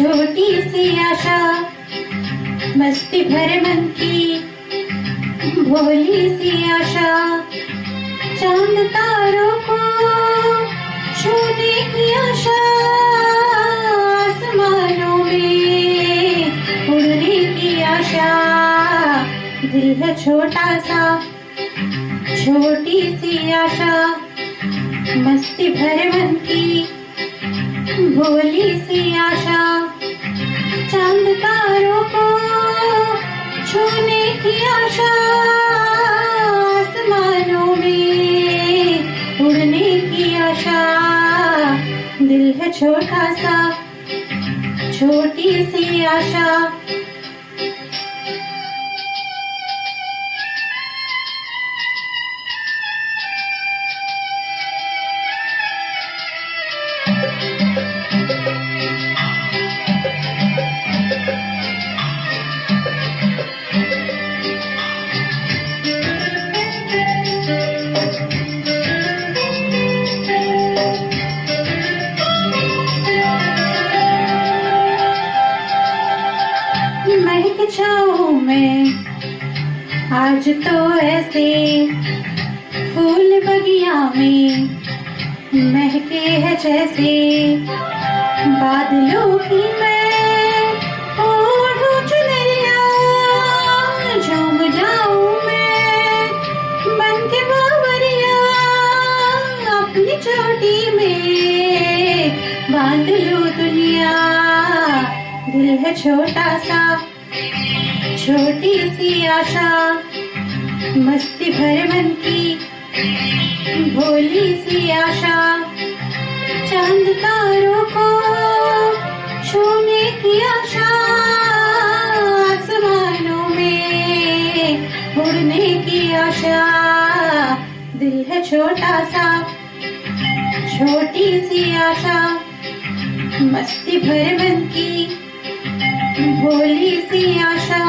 छोटी सी आशा, मस्ती भरे मन की भोली सी आशा चांद तारों को छूने की आशा, आसमानों में उड़ने की आशा। दिल है छोटा सा, छोटी सी आशा, मस्ती भरे मन की भोली सी आशा। चांद तारों को छूने की आशा, आसमानों में उड़ने की आशा। दिल है छोटा सा, छोटी सी आशा। महक जाऊं मैं आज तो ऐसे फूल बगिया में, महके है जैसे बादलों की मैं ओढ़ूं चुनरिया। झूम जाऊं मैं बन के बावरिया, अपनी चोटी में बांध लूं दुनिया। दिल है छोटा सा, छोटी सी आशा, मस्ती भरे मन की भोली सी आशा। चांद तारों को छूने की आशा, आसमानों में उड़ने की आशा। दिल है छोटा सा, छोटी सी आशा, मस्ती भरे मन की भोली सी आशा।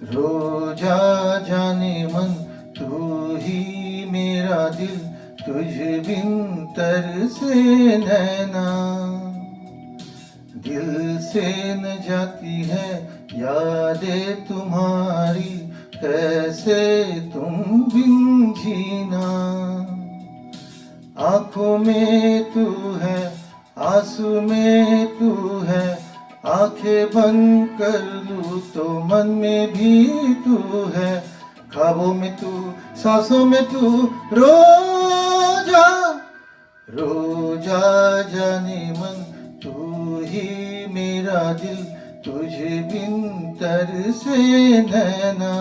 रोजा जाने मन तू ही मेरा दिल, तुझ बिन तरसे नैना। दिल से न जाती है यादें तुम्हारी, कैसे तुम बिन जीना। आंखों में तू है, आंसू में तू है, आंखें बंद कर लूं तो मन में भी तू है। ख्वाबों में तू, सांसों में तू, रोजा रोजा जाने मन तू ही मेरा दिल, तुझ बिन तरसे नैना।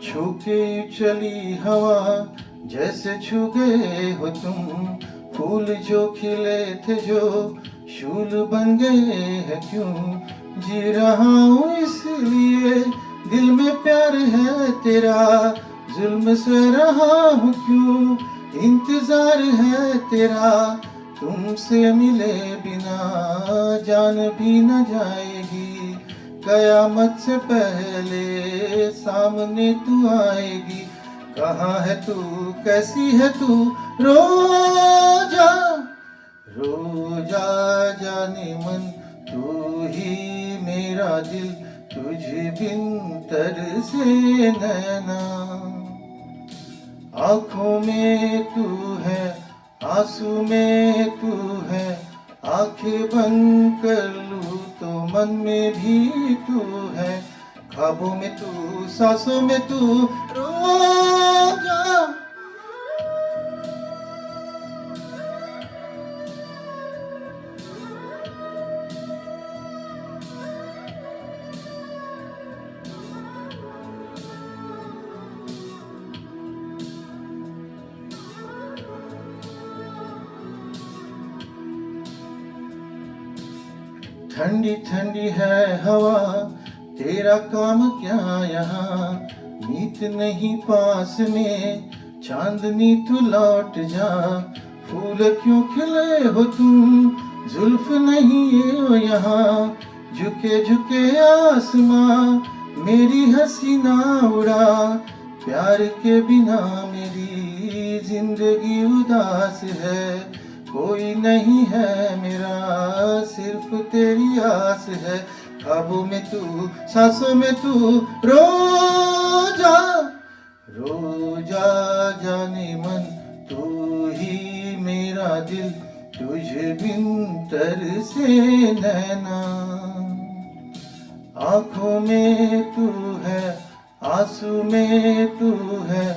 छू के चली हवा जैसे छू गए हो तुम, फूल जो खिले थे जो शूल बन गए हैं क्यों। जी रहा हूँ इसलिए दिल में प्यार है तेरा, जुल्म से रहा हूँ क्यों, इंतजार है तेरा। तुमसे मिले बिना जान भी न जाएगी, कयामत से पहले सामने तू आएगी। कहाँ है तू, कैसी है तू, रोजा रोजा जाने मन तू ही मेरा दिल, तुझ बिन तरसे नैना। आँखों में तू है, आंसू में तू है, आंखें बंद कर लूं तो मन में भी तू है। ख्वाबों में तू, सांसों में तू, रोजा ठंडी ठंडी है हवा, तेरा काम क्या यहाँ। नीत नहीं पास में, चांदनी तू लौट जा। फूल क्यों खिले हो तुम, जुल्फ नहीं ये हो यहाँ। झुके झुके आसमां मेरी हसीना उड़ा, प्यार के बिना मेरी जिंदगी उदास है। कोई नहीं है मेरा, सिर्फ तेरी आस है। ख्वाबों में तू, सांसों में तू, रोजा रोजा जाने मन तू ही मेरा दिल, तुझ बिन तरसे नैना। आँखों में तू है, आंसू में तू है,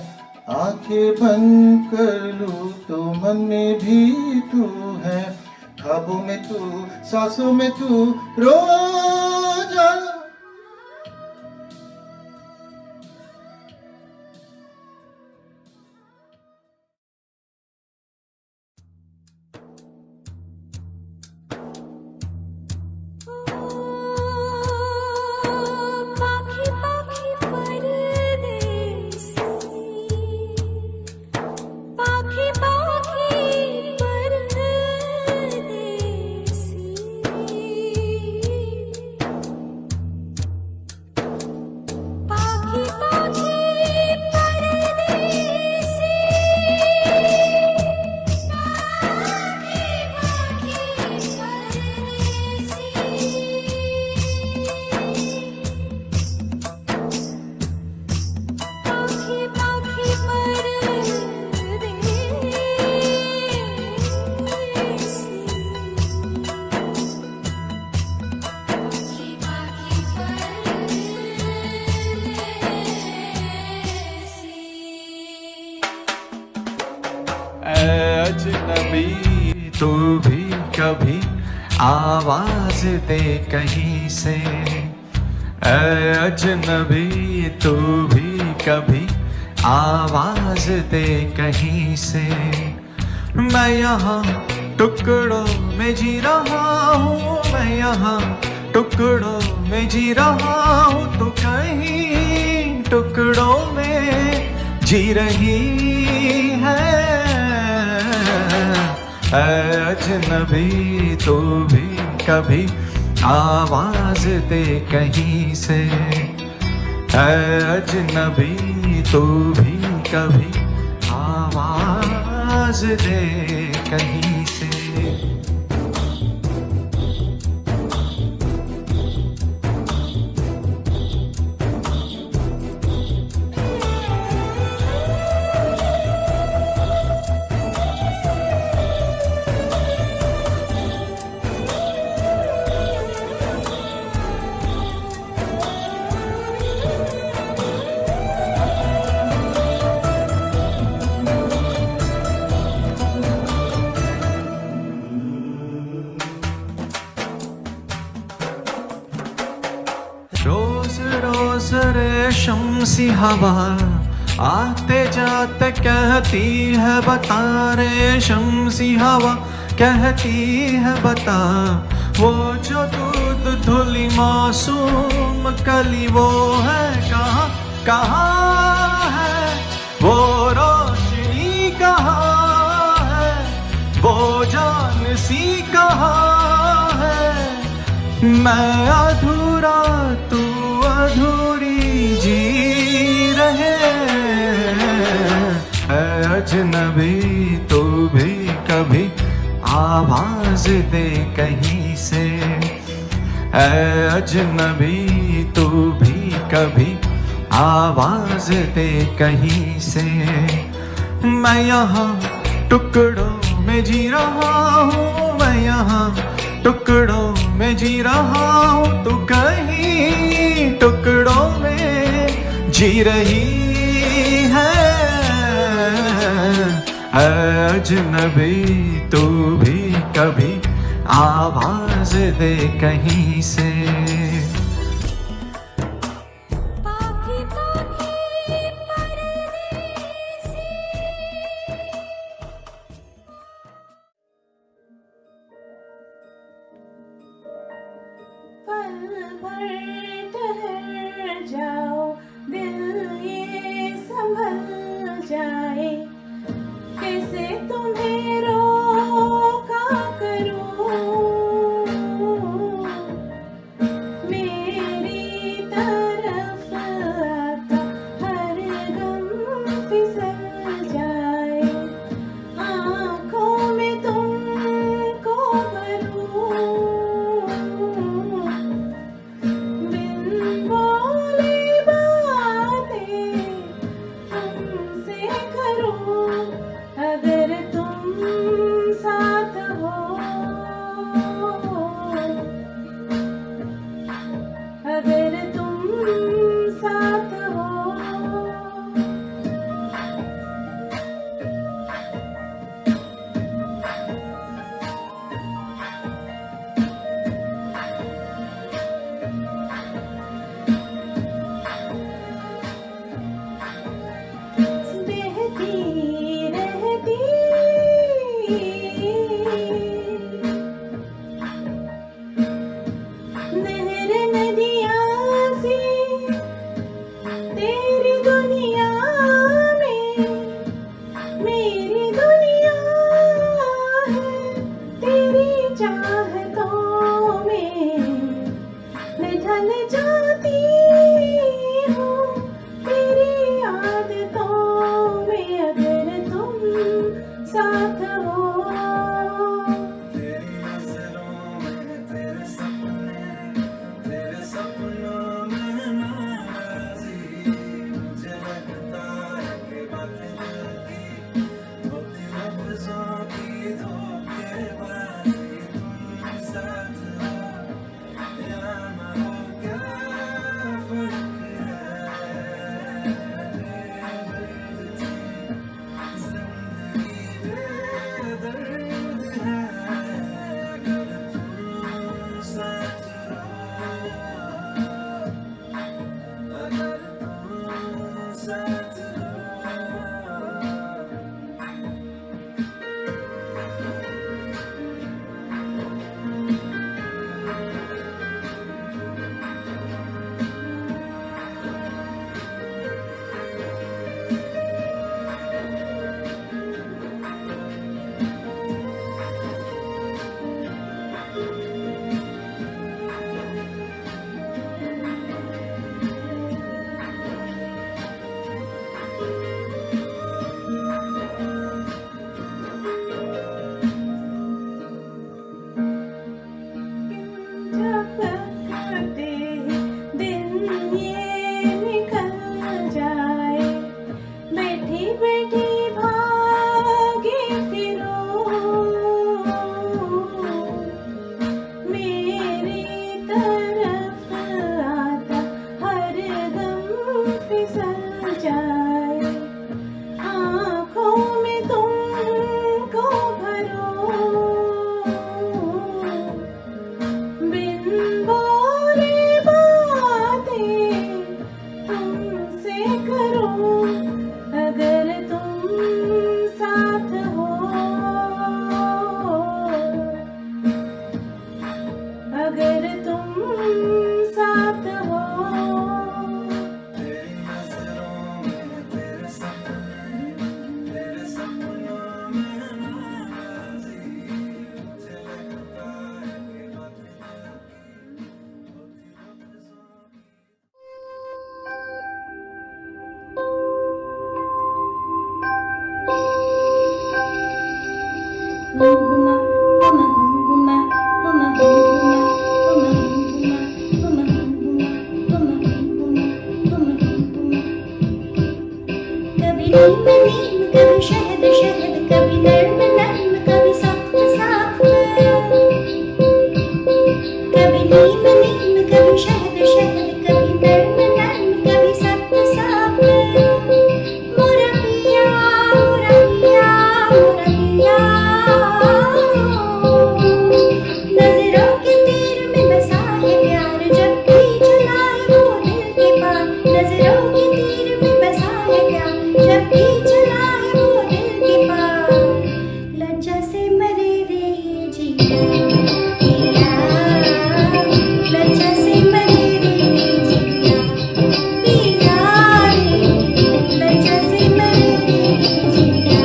आंखें बंद कर लूं तो मन में भी तू है। ख्वाबों में तू, सांसों में तू, रोजा ऐ अजनबी तू भी कभी आवाज दे कहीं से, ऐ अजनबी तू भी कभी आवाज दे कहीं से। मैं यहाँ टुकड़ों में जी रहा हूँ, मैं यहाँ टुकड़ों में जी रहा हूँ, तो कहीं टुकड़ों में जी रही है। ऐ अजनबी तू भी कभी आवाज दे कहीं से, ऐ अजनबी तू भी कभी आवाज दे कहीं से। रोज रोज रेशम सी हवा आते जाते कहती है बता, रेशम सी हवा कहती है बता, वो जो दूध धुली मासूम कली वो है कहाँ, कहाँ है वो रोशनी, कहाँ है वो जान सी, कहाँ है। मैं अधूरा तू अधूरी जी रहे, ऐ अजनबी तू भी कभी आवाज दे कहीं से, ऐ अजनबी तू भी कभी आवाज दे कहीं से। मैं यहाँ टुकड़ों में जी रहा हूँ, मैं यहाँ टुकड़ों में जी रहा हूँ, तू कहीं टुकड़ों में जी रही है। ऐ अजनबी तू भी कभी आवाज दे कहीं से। पाखी पाखी परदेसी, पल भर ठहर जाओ, दिल ये संभल जाए, कैसे तुम्हें रोका करूं, मेरी तरफ आता हर गम फिसल जाए, आँखों में तुमको भरूं, बिन बोले बातें तुमसे करूं, अगर तुम साथ हो, अगर तुम साथ हो। बहती बैठी भागे फिरो मेरी तरफ आता हर दम फिसल जाए आँखों में तुमको भरो बिन बोले बातें तुमसे करूं अगर तुम साथ हो अगर तुम साथ हो कभी नीम नीम कभी शहद शहद कभी नर्म नर्म कभी सख्त सख्त कभी नीम नीम कभी शहद शहद कभी नर्म नर्म कभी सख्त सख्त मोरा पिया मोरा पिया मोरा पिया नजरों के तीर में बसा है प्यार जब भी चला है वो दिल के पार नजरों के तीर में बसा है प्यार जब भी चला है वो दिल के पार लज्जा से मरे रे ये जिया पिया लज्जा से मरे रे ये जिया पिया रे लज्जा से मरे रे ये जिया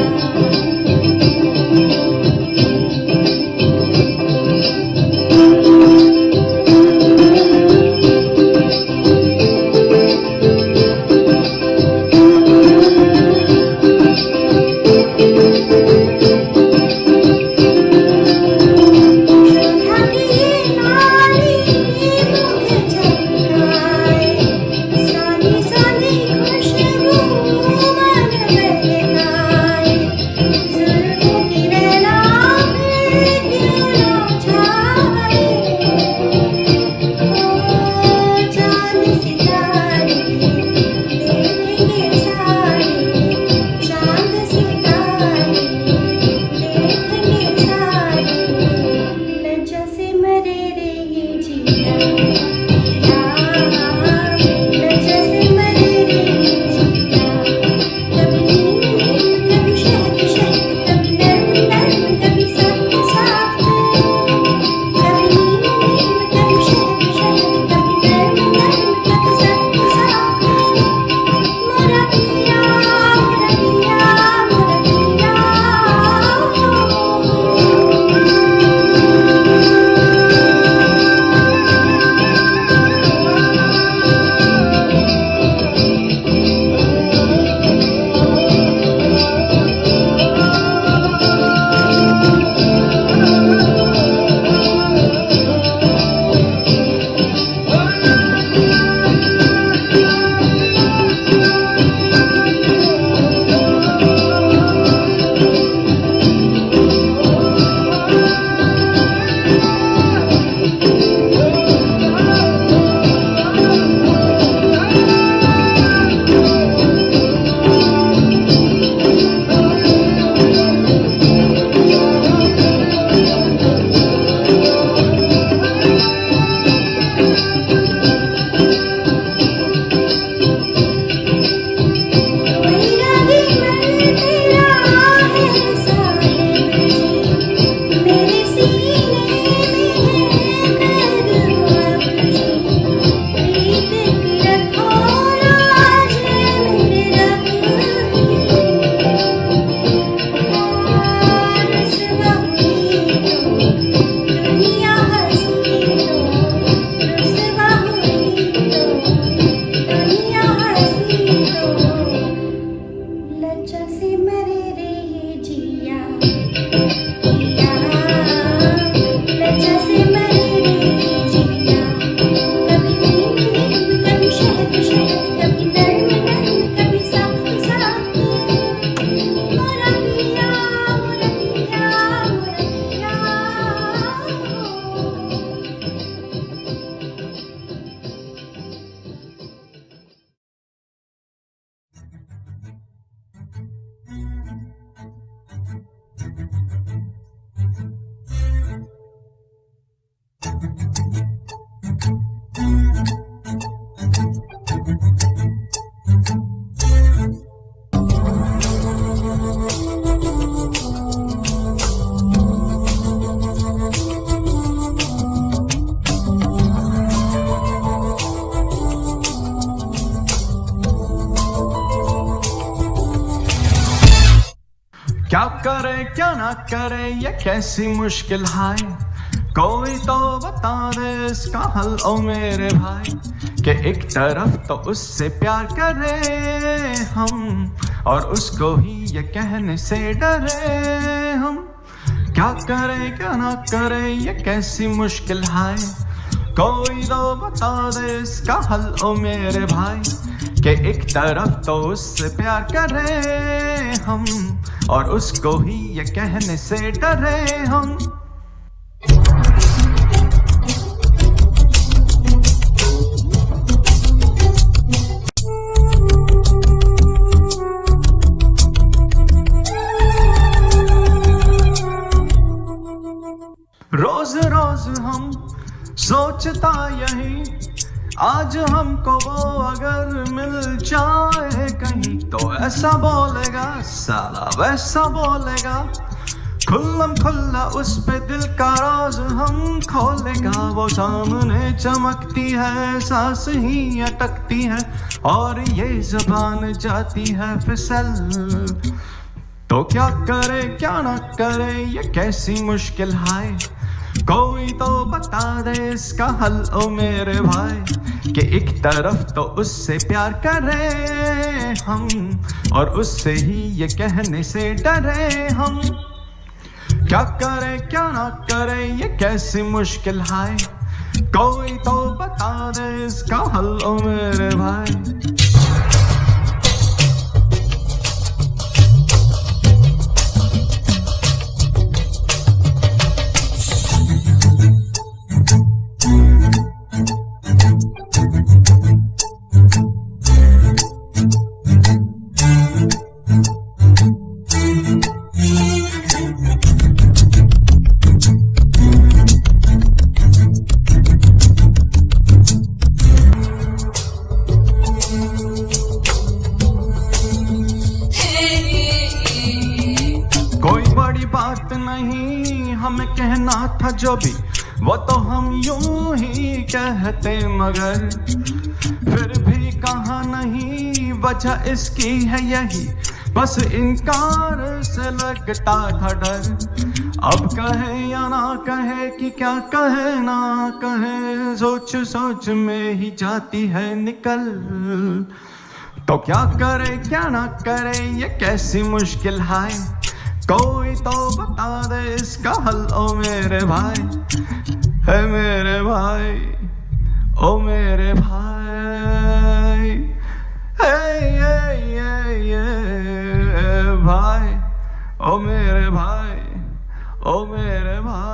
शोधा की ये नारी मुख झपकाए सानी सानी खुशबू मन बहकाए जुल्फों की रैना पे क्यों ना छाए ओ चांद सितारे देखेंगे सारे चांद सितारे देखेंगे सारे लज्जा से मरे रे ये जिया पिया लज्जा से मरे रे ये जिया कभी नीम नीम कभी शहद शहद कभी नर्म नर्म कभी सख्त सख्त कभी नीम नीम कभी शहद शहद कभी नर्म नर्म कभी सख्त सख्त मोरा पिया मोरा पिया मोरा पिया कोई रागी मन तेरा है साहिब जी मेरे सीने में है कदम अब जी प्रीत की रखो राज मेरे रब रुसवा हुई तो दुनिया हंसी तो रुसवा हुई तो दुनिया हंसी तो लज्जा से मरे रे ये जिया पिया लज्जा से मरे रे ये जिया कभी नीम नीम कभी शहद शहद कभी नर्म नर्म कभी सख्त सख्त क्या करे क्या ना करे ये कैसी मुश्किल है, कोई तो बता दे इसका हल ओ मेरे भाई। कि एक तरफ तो उससे प्यार करे हम, और उसको ही ये कहने से डरे हम। क्या करे क्या ना करे ये कैसी मुश्किल है, कोई तो बता दे इसका हल ओ मेरे भाई। कि एक तरफ तो उससे प्यार करे हम, और उसको ही ये कहने से डरे हम। रोज रोज हम सोचता यही, आज हमको वो अगर मिल जाए कहीं, तो ऐसा बोलेगा साला वैसा बोलेगा, खुल्लम खुल्ला उस पे दिल का राज हम खोलेगा। वो सामने चमकती है सांस ही अटकती है, और ये ज़बान जाती है फिसल। तो क्या करे क्या ना करे ये कैसी मुश्किल है, कोई तो बता दे इसका हल ओ मेरे भाई। कि एक तरफ तो उससे प्यार करे हम, और उससे ही ये कहने से डरे हम। क्या करे क्या ना करे ये कैसी मुश्किल है, कोई तो बता दे इसका हल ओ मेरे भाई। कोई बड़ी बात नहीं हमें कहना था जो भी, वो तो हम यूं ही कहते, मगर फिर भी कहा नहीं वजह इसकी है यही, बस इनकार से लगता था डर। अब कहे या ना कहे कि क्या कहे ना कहे, सोच सोच में ही जाती है निकल। तो क्या करे क्या ना करे ये कैसी मुश्किल है, कोई तो बता दे इसका हल ओ मेरे भाई। है मेरे भाई ओ मेरे भाई, भाई ओ मेरे भाई ओ मेरे भाई।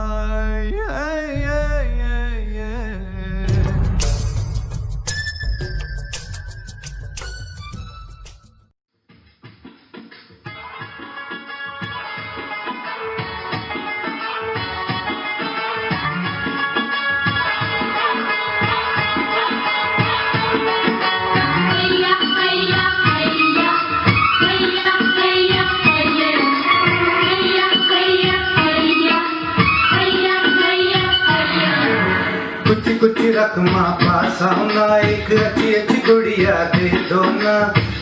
कुछ रकमा पासा होना, एक अच्छी अच्छी गुड़िया दे दो ना।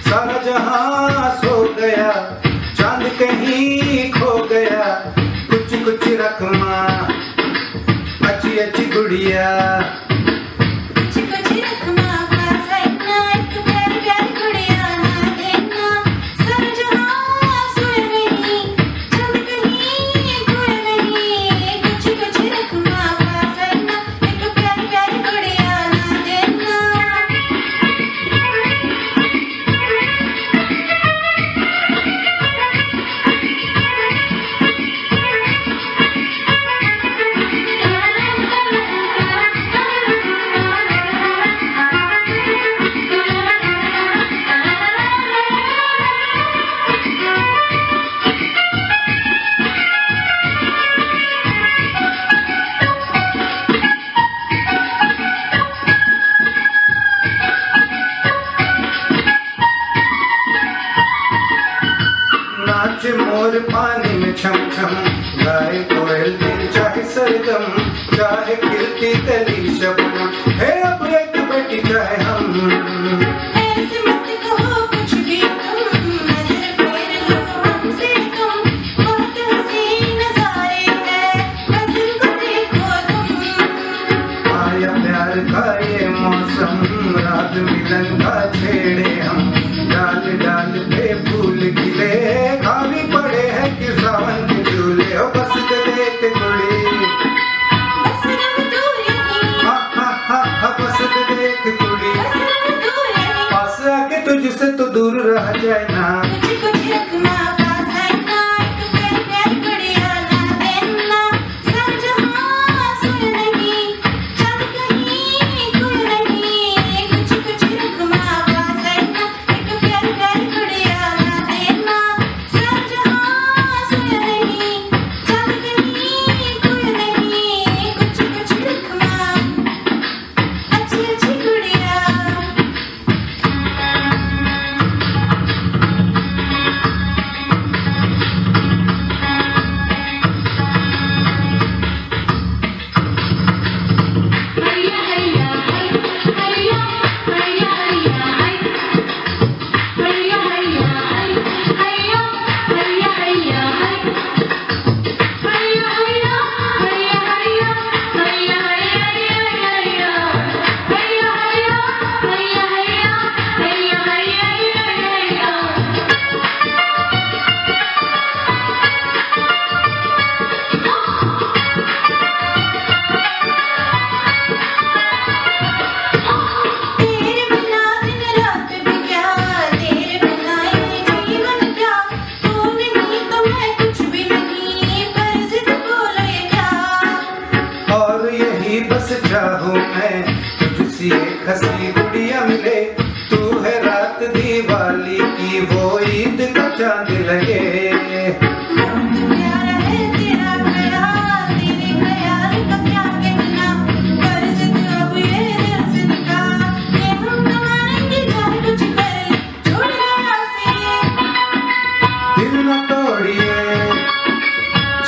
सारा जहां सो गया, चांद कहीं खो गया। कुछ रकमा अच्छी अच्छी गुड़िया, नाचे मोर पानी में छम छम, गाए कोयल दिन चाहे सरगम, चाहे खिलती कली शबनम। है अब एक बेटी चाहे हम, ऐसे मत कहो कुछ भी तुम, नजर फेर लो हमसे तुम। चाहूं मैं तुझसी एक हंसी गुड़िया मिले, तू है रात दिवाली की वो ईद का चांद लगे। प्यारा है तेरा ख्याल, तेरे ख्याल का क्या कहना, पर जिद अब ये दिल जिद का, ये हम न मानेंगे चाहे कुछ कर, छोड़ना आसे, दिल न तोड़िए,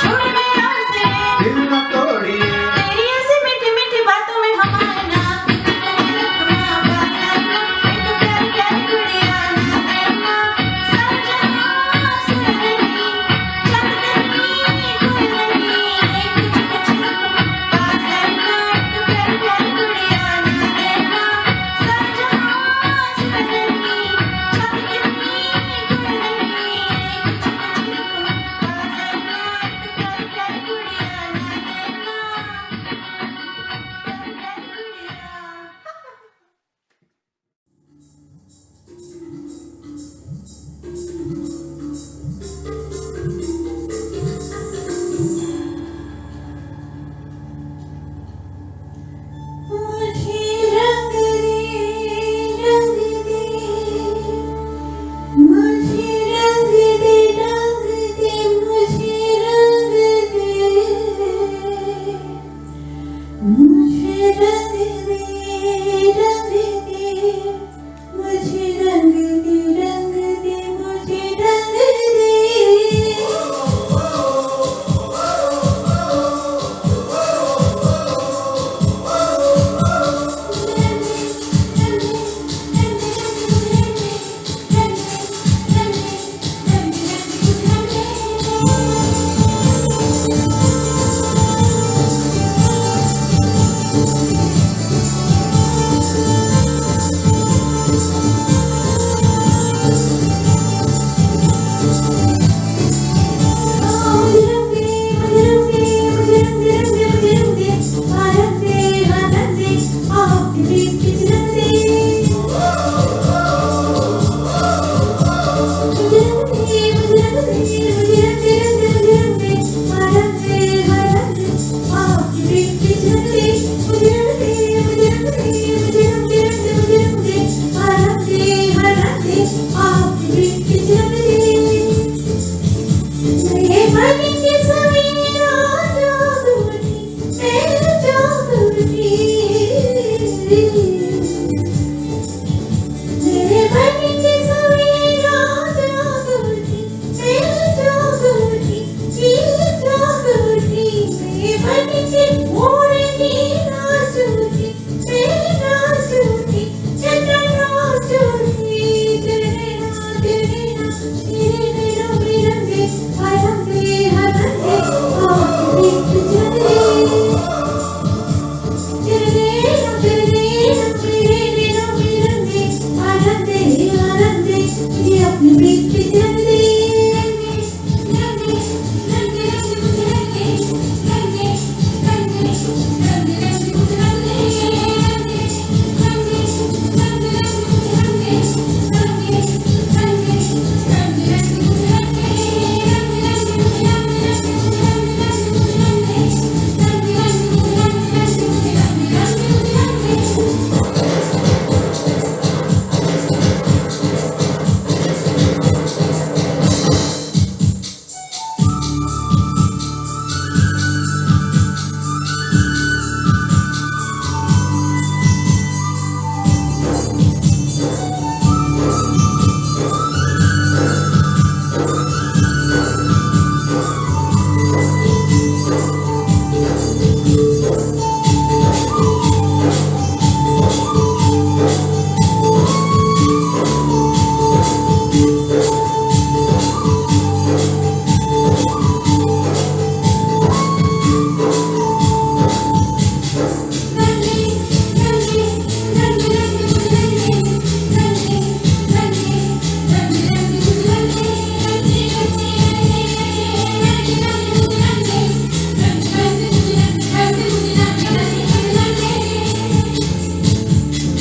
छोड़ना आसे, दिल न तोड़िए, तेरी ऐसी मीठी मीठी बातों में हम आए ना, लखमा बाजाना, एक प्यारी प्यारी गुड़िया ना देना, साजन सुनहरी, चांद करनी कोई नहीं, कुछ कुछ लखमा बाजाना, एक प्यारी प्यारी गुड़िया ना देना, साजन सुनहरी, चांद करनी कोई नहीं, कुछ कुछ लखमा बाजाना, एक प्यारी प्यारी गुड़िया ना मुझे रंग दे, मुझे रंग दे, मुझे रंग दे, मुझे रंग दे, मुझे रंग दे, मुझे रंग दे।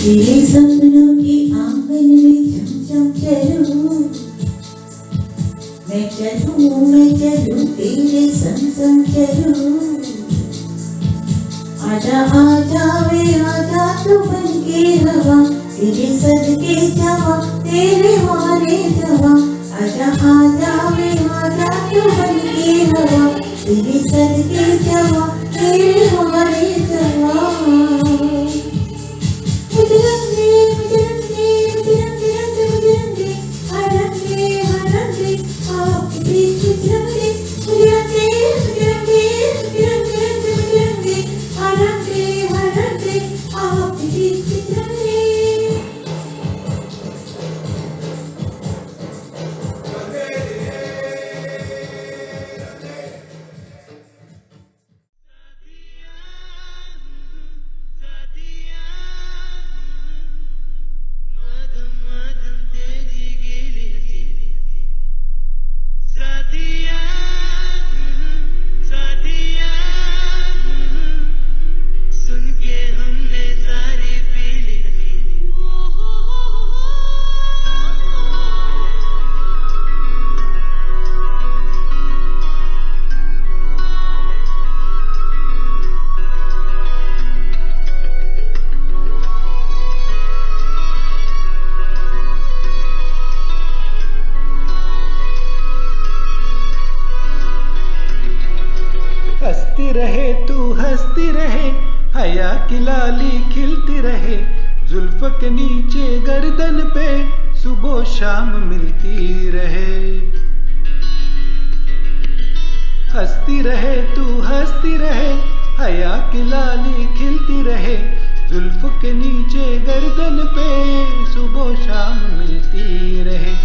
तेरे सपनों के आंगन में झमझम चलूं, मैं चलूं तेरे संग संग चलूं। आजा आजा वे आजा तू बन के हवा, तेरे सदके जवा तेरे मारे जवा। आजा आजा वे आजा तू बन के हवा, तेरे सदके जवा तेरे मारे जवा। मुझे रंगे मुझे रंगे मुझे रंगे रंगे मुझे रंगे हर रंगे आपके बीच मुझे रंगे मुझे रंगे मुझे रंगे मुझे रंगे रंगे मुझे रंगे हर रंगे आपके बीच मुझे रंगे। हंसती रहे तू हंसती रहे, हया की लाली खिलती रहे, जुल्फ के नीचे गर्दन पे सुबह शाम मिलती रहे। हंसती रहे तू हंसती रहे, हया की लाली खिलती रहे, जुल्फ के नीचे गर्दन पे सुबह शाम मिलती रहे।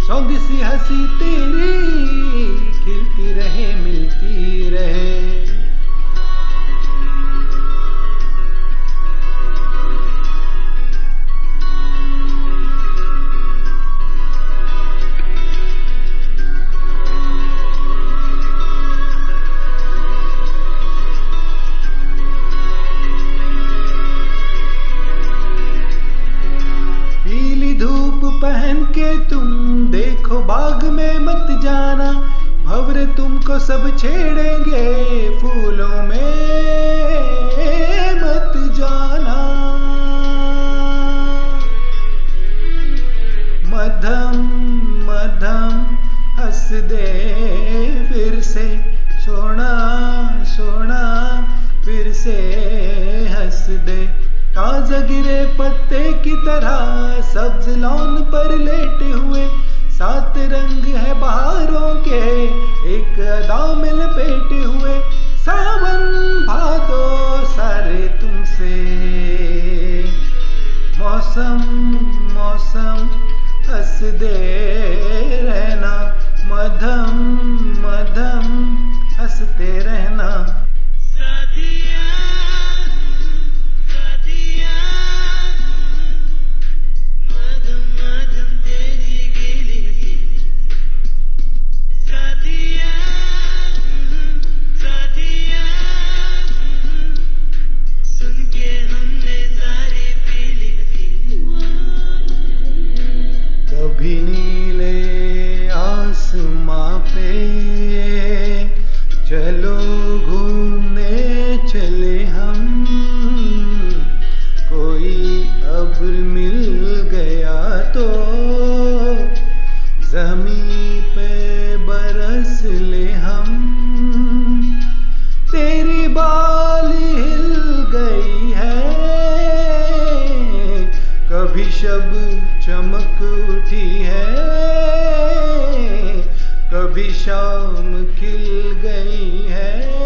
सौंधी सी हंसी तेरी खिलती रहे मिलती रहे। पहन के तुम देखो बाग में मत जाना, भंवरे तुमको सब छेड़ेंगे, फूलों में मत जाना। मधम मधम हंस दे फिर से, सोना सोना फिर से हंस दे। ताजा गिरे पत्ते की तरह सब्ज लॉन पर लेटे हुए, सात रंग है बहारों के एक अदा में लपेटे हुए। सावन भादो सारे तुमसे, मौसम मौसम हंस दे रहना, मधम मधम हंसते रहना। कभी नीले आसमां पे चलो घूमने चले हम, कोई अब्र मिल गया तो ज़मीं पे बरस ले हम। तेरी बाल हिल गई है, कभी शब चमक उठी है, कभी शाम खिल गई है।